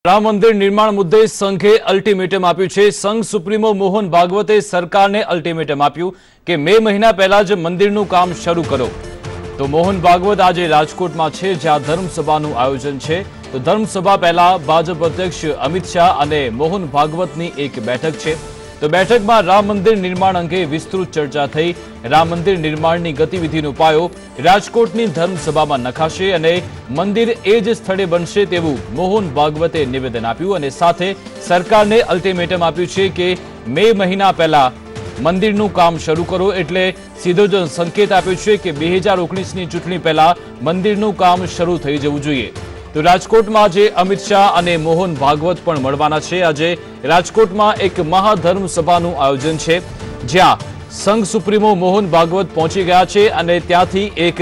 राम मंदिर निर्माण मुद्दे संघे अल्टिमेटम आप्युं छे। संघ सुप्रीमो मोहन भागवते सरकारने अल्टिमेटम आप्युं के मे महीना पहला ज मंदिरनुं काम शरू करो। तो मोहन भागवत आज राजकोटमां छे, ज्यां धर्मसभानुं आयोजन छे। तो धर्मसभा पहला भाजप अध्यक्ष अमित शाह अने मोहन भागवतनी एक बैठक छे। तो बैठक में राम मंदिर निर्माण अंगे विस्तृत चर्चा थई। राम मंदिर निर्माणनी गतिविधिनो पायो राजकोटनी धर्मसभामां नखाशे अने मंदिर ए ज स्थळे बनशे तेवुं मोहन भागवते निवेदन आप्युं अने साथे सरकारने अल्टिमेटम आप्युं छे के मे महीना पहला मंदिरनुं काम शरू करो। एटले सीधो ज संकेत आप्यो छे के 2019 नी चूंटणी पहला मंदिरनुं काम शरू थई जवुं जोईए। तो राजकोट में आज अमित शाह और मोहन भागवत पण मळवाना छे। आज राजकोट में एक महाधर्म सभानुं आयोजन छे, ज्यां संघ सुप्रीमो मोहन भागवत पहोंची गया छे अने त्यांथी एक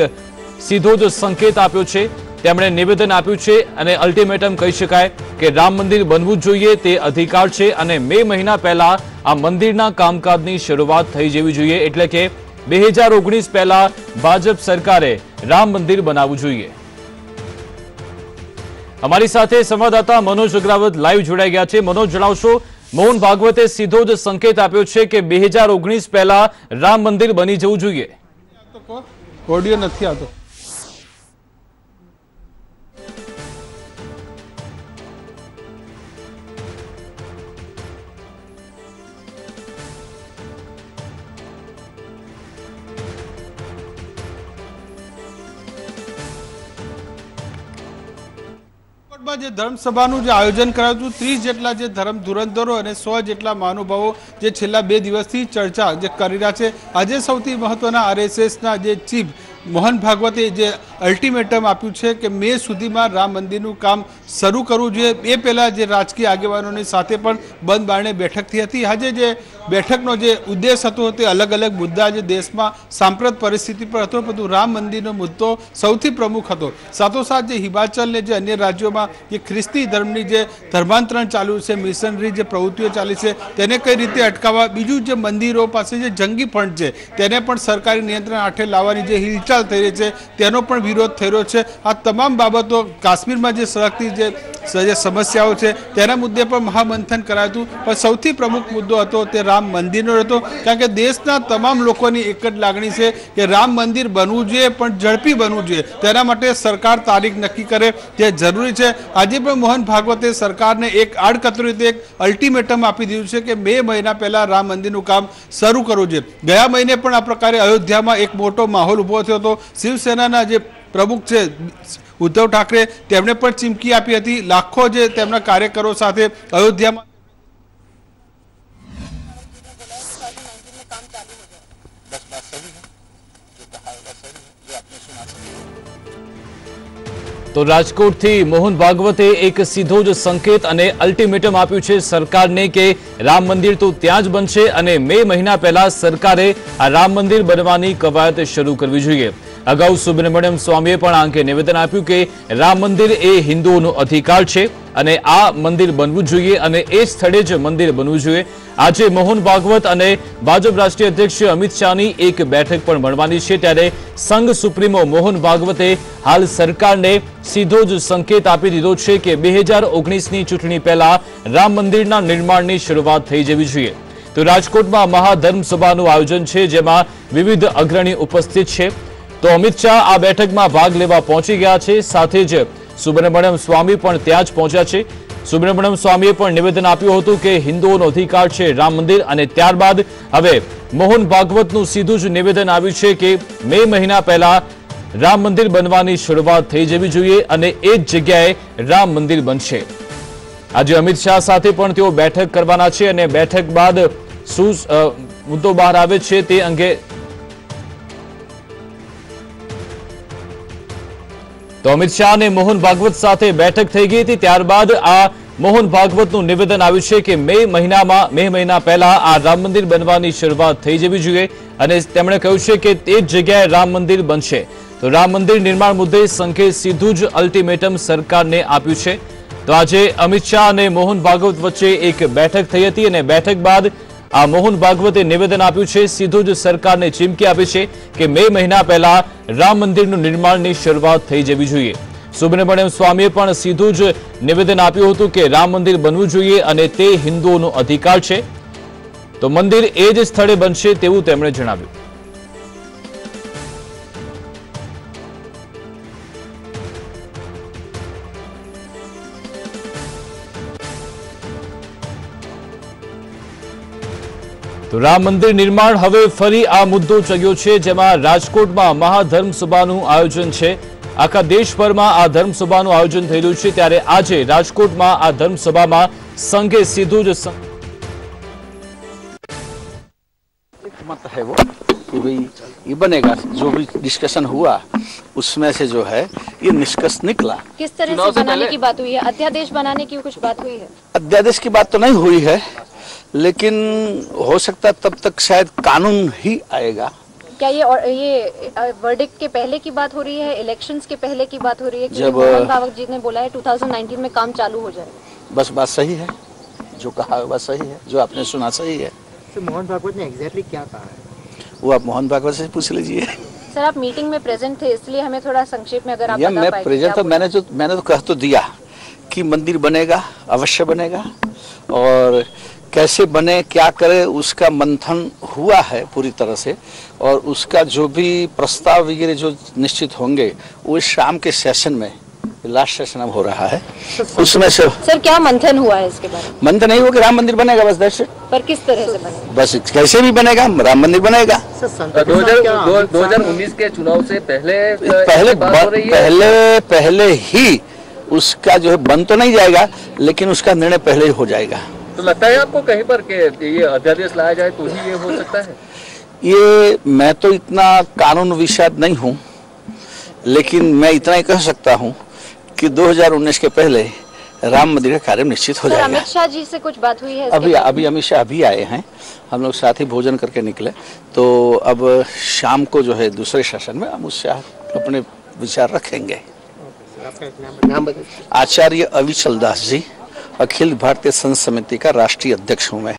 सीधो ज संकेत आप्यो छे। તેમણે નિવેદન આપ્યું છે અને અલ્ટિમેટમ કહી શકાય કે રામ મંદિર બનવું જોઈએ તે અધિકાર છે અને મે મહિના પહેલા આ મંદિરના કામકાજની શરૂઆત થઈ જવી જોઈએ, એટલે કે 2019 પહેલા ભાજપ સરકારે રામ મંદિર બનાવવું જોઈએ। અમારી સાથે સંવાદદાતા મનોજ અગ્રવાલ લાઈવ જોડાઈ ગયા છે। મનોજ, જણાવશો, મોહન ભાગવતે સીધો જ સંકેત આપ્યો છે કે 2019 પહેલા રામ મંદિર બની જવું જોઈએ। ઓડિયો નથી આવતો। धर्मसभाનું જે આયોજન કરાયું હતું 30 જેટલા જે ધર્મ ધુરંધરો અને 100 જેટલા મહાનુભાવો જે છેલ્લા 2 દિવસથી ચર્ચા જે કરી રહ્યા છે। આજે સૌથી મહત્વના આરએસએસના જે ચીફ મોહન ભાગવતે જે અલ્ટિમેટમ આપ્યું છે કે મે સુધીમાં રામ મંદિરનું કામ શરૂ કરવું જોઈએ। એ પહેલા જે રાજકીય આગેવાનોની સાથે પણ બંધ બારણે બેઠક થઈ હતી। આજે જે બેઠકનો જે ઉદ્દેશ હતો તે અલગ અલગ મુદ્દા જે દેશમાં સાંપ્રત પરિસ્થિતિ પર હતો, બધું રામ મંદિરનો મુદ્દો સૌથી પ્રમુખ હતો। સાથોસાથ જે હિમાચલ ને જે અન્ય રાજ્યોમાં જે ખ્રિસ્તી ધર્મની જે ધર્માંતરણ ચાલુ છે, મિશનરી જે પ્રવૃત્તિઓ ચાલી છે તેને કઈ રીતે અટકાવવા, બીજું જે મંદિરો પાસે જે જંગી ફંડ છે તેને પણ સરકારી નિયંત્રણ હેઠળ લાવવાની જે હિલચાલ થઈ રહી છે તેનો પણ વિરોધ થઈ રહ્યો છે। આ તમામ બાબતો કાશ્મીરમાં જે સળગતી જે સમસ્યાઓ છે તેના મુદ્દે પણ મહામંથન કરાયું હતું, પણ સૌથી પ્રમુખ મુદ્દો હતો તે રામ મંદિરનો હતો। કારણ કે દેશના તમામ લોકોની એક જ લાગણી છે કે રામ મંદિર બનવું જોઈએ, પણ ઝડપી બનવું જોઈએ। તેના માટે સરકાર તારીખ નક્કી કરે તે જરૂરી છે। આજે પણ મોહન ભાગવતે સરકારને એક આડકતરી રીતે એક અલ્ટિમેટમ આપી દીધું છે કે મે મહિના પહેલા રામ મંદિરનું કામ શરૂ કરવું જોઈએ। ગયા મહિને પણ આ પ્રકારે અયોધ્યામાં એક મોટો માહોલ ઊભો થયો હતો। શિવસેનાના જે પ્રમુખ છે ઉદ્ધવ ઠાકરે તેમણે પણ ચીમકી આપી હતી। લાખો જે તેમના કાર્યકરો સાથે અયોધ્યામાં तो राजकोट थी मोहन भागवते एक सीधो ज संकेत अने अल्टिमेटम आप्युं छे सरकारने के राम मंदिर तो त्यां ज बनशे अने मे महीना पहला सरकारे आ राम मंदिर बनवानी कवायत शरू करवी जोईए। अगाऊ सुब्रमण्यम स्वामीए पण आ अंगे निवेदन आप्युं के राम मंदिर ए हिंदुओनो अधिकार छे अने आ मंदिर बनवुं जोईए अने ए स्थळे ज मंदिर बनवुं जोईए। आज मोहन भागवत अने भाजप राष्ट्रीय अध्यक्ष अमित शाहनी एक बैठक पण મળવાની છે, ત્યારે સંઘ સુપ્રીમો મોહન ભાગવતે હાલ સરકારને સીધો જ સંકેત આપી દીધો છે કે 2019 ની ચૂંટણી પહેલા રામ મંદિરના નિર્માણની શરૂઆત થઈ જવી જોઈએ। તો રાજકોટમાં મહાધર્મ સભાનું આયોજન છે, જેમાં વિવિધ અગ્રણી ઉપસ્થિત છે। તો અમિત શાહ આ બેઠકમાં ભાગ લેવા પહોંચી ગયા છે, સાથે જ સુબ્રમણ્યમ સ્વામી પણ ત્યાં જ પહોંચ્યા છે। સુબ્રમણ્યમ સ્વામીએ પણ નિવેદન આપ્યું હતું કે હિન્દુઓનો અધિકાર છે રામ મંદિર, અને ત્યારબાદ હવે મોહન ભાગવતનું સીધું જ નિવેદન આવ્યું છે કે મે મહિના પહેલા રામ મંદિર બનવાની શરૂઆત થઈ જવી જોઈએ અને એ જ જગ્યાએ રામ મંદિર બનશે। આજે અમિત શાહ સાથે પણ તેઓ બેઠક કરવાના છે અને બેઠક બાદ શું મુદ્દો બહાર આવે છે તે અંગે तो अमित शाह ने मोहन भागवत साथे बैठक थई गई थी। त्यारबाद आ मोहन भागवतનું નિવેદન આવ્યું છે કે મે મહિના પહેલા આ રામ મંદિર બનવાની શરૂઆત થઈ જવી જોઈએ અને તેમણે કહ્યું છે કે તે જ જગ્યાએ રામ મંદિર બનશે। તો રામ મંદિર નિર્માણ મુદ્દે સંઘે સીધું જ અલ્ટિમેટમ સરકારને આપ્યું છે। તો આજે અમિત શાહ અને મોહન ભાગવત વચ્ચે એક બેઠક થઈ હતી અને બેઠક બાદ आ मोहन भागवते निवेदन आप्युं छे, सीधो ज सरकारने चीमकी आपी छे के मे महीना पहला राम मंदिरनुं निर्माणनी शरूआत थई जवी जोईए। સુબ્રમણ્યમ સ્વામીએ પણ સીધું જ નિવેદન આપ્યું હતું કે રામ મંદિર બનવું જોઈએ અને તે હિન્દુઓનો અધિકાર છે, તો મંદિર એ જ સ્થળે બનશે તેવું તેમણે જણાવ્યું. તો રામ મંદિર નિર્માણ હવે ફરી આ મુદ્દો ચગ્યો છે, જેમાં રાજકોટમાં મહાધર્મ સભાનું આયોજન છે. આખા દેશભરમાં આ ધર્મ સભાનું આયોજન થઈ રહ્યું છે, ત્યારે આજે રાજકોટમાં આ ધર્મ સભામાં સંઘે સીધું જ मत है वो कि भाई ये बनेगा, जो भी डिस्कशन हुआ उसमें से जो है ये निष्कर्ष निकला. किस तरह से बनाने की बात हुई है? अध्यादेश बनाने की कुछ बात हुई है? अध्यादेश की बात तो नहीं हुई है, लेकिन हो सकता तब तक शायद कानून ही आएगा. क्या ये वर्डिक्ट के पहले की बात हो रही है, इलेक्शंस के पहले की बात हो रही है? जब मोहन भागवत जी ने बोला है 2019 में काम चालू हो जाएगा. बस बात सही है, जो कहा है बात सही है, जो आपने सुना सही है. तो मोहन भागवत ने एग्जैक्टली क्या कहा है वो आप मोहन भागवत से पूछ लीजिए. सर आप मीटिंग में प्रेजेंट थे, इसलिए हमें थोड़ा संक्षेप में अगर आप या बता मैं पाएं, प्रेजेंट तो मैंने तो कह तो दिया कि मंदिर बनेगा, अवश्य बनेगा, और कैसे बने क्या करे उसका मंथन हुआ है पूरी तरह से, और उसका जो भी प्रस्ताव वगैरह जो निश्चित होंगे वो इस शाम के सेशन में, लास्ट सेशन अब हो रहा है, उसमें से. सर क्या मंथन हुआ है इसके बारे में? मंथन नहीं हो कि राम मंदिर बनेगा, बस दैट्स इट. पर किस तरह से बनेगा? बस कैसे भी बनेगा राम मंदिर बनेगा. 2019 के चुनाव से पहले ही उसका जो है बन तो नहीं जाएगा, लेकिन उसका निर्णय पहले ही हो जाएगा. तो लगता है आपको कहीं पर कि ये अध्यादेश लाया जाए तो ही ये हो सकता है? ये मैं तो इतना कानून विशारद नहीं हूँ, लेकिन मैं इतना ही कह सकता हूँ कि 2019 के पहले राम मंदिर का कार्य निश्चित हो जाएगा. अमित शाह जी से कुछ बात हुई है? अभी अमित शाह अभी आए हैं, हम लोग साथ ही भोजन करके निकले, तो अब शाम को जो है दूसरे सेशन में अमित शाह अपने विचार रखेंगे. आचार्य अविचल दास जी, अखिल भारतीय संत समिति का राष्ट्रीय अध्यक्ष हूँ मैं.